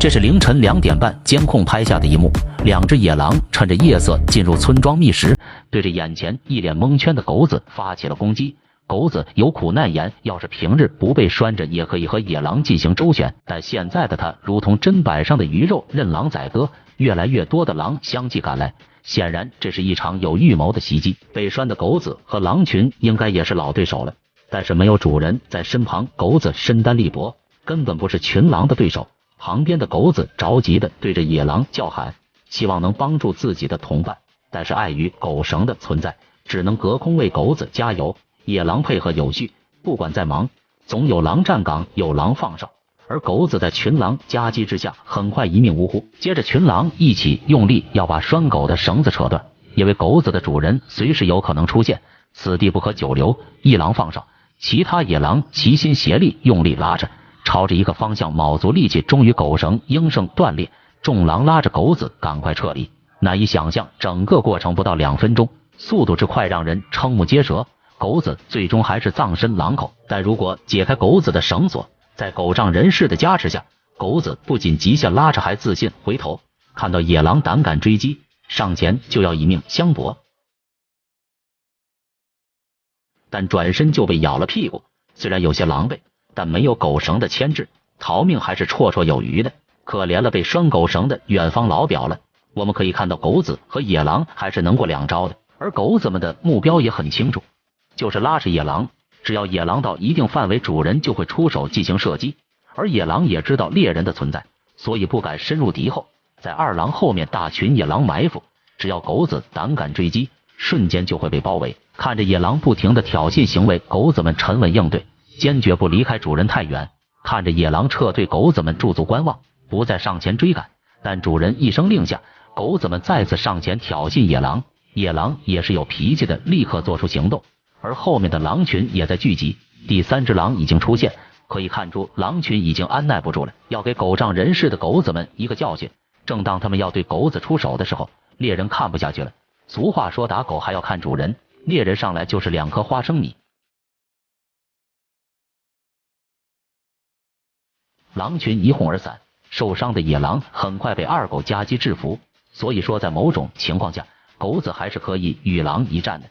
这是凌晨2点半监控拍下的一幕，两只野狼趁着夜色进入村庄觅食，对着眼前一脸蒙圈的狗子发起了攻击。狗子有苦难言，要是平日不被拴着，也可以和野狼进行周旋，但现在的他如同砧板上的鱼肉，任狼宰割。越来越多的狼相继赶来，显然这是一场有预谋的袭击。被拴的狗子和狼群应该也是老对手了，但是没有主人在身旁，狗子身单力薄，根本不是群狼的对手。旁边的狗子着急的对着野狼叫喊，希望能帮助自己的同伴，但是碍于狗绳的存在，只能隔空为狗子加油。野狼配合有序，不管再忙，总有狼站岗，有狼放哨。而狗子在群狼夹击之下，很快一命呜呼。接着群狼一起用力要把拴狗的绳子扯断，因为狗子的主人随时有可能出现，此地不可久留。一狼放哨，其他野狼齐心协力用力拉着，朝着一个方向卯足力气，终于狗绳应声断裂。众狼拉着狗子赶快撤离。难以想象，整个过程不到2分钟，速度之快让人瞠目结舌。狗子最终还是葬身狼口，但如果解开狗子的绳索，在狗仗人势的加持下，狗子不仅极限拉扯，还自信回头，看到野狼胆敢追击，上前就要以命相搏，但转身就被咬了屁股。虽然有些狼狈，但没有狗绳的牵制，逃命还是绰绰有余的。可怜了被拴狗绳的远方老表了。我们可以看到狗子和野狼还是能过2招的，而狗子们的目标也很清楚，就是拉扯野狼。只要野狼到一定范围，主人就会出手进行射击，而野狼也知道猎人的存在，所以不敢深入敌后。在二狼后面大群野狼埋伏，只要狗子胆敢追击，瞬间就会被包围。看着野狼不停的挑衅行为，狗子们沉稳应对，坚决不离开主人太远。看着野狼撤退，狗子们驻足观望，不再上前追赶。但主人一声令下，狗子们再次上前挑衅野狼。野狼也是有脾气的，立刻做出行动。而后面的狼群也在聚集，第3只狼已经出现，可以看出狼群已经按耐不住了，要给狗仗人势的狗子们一个教训。正当他们要对狗子出手的时候，猎人看不下去了。俗话说打狗还要看主人，猎人上来就是2颗花生米。狼群一哄而散，受伤的野狼很快被2狗夹击制服。所以说在某种情况下，狗子还是可以与狼一战的。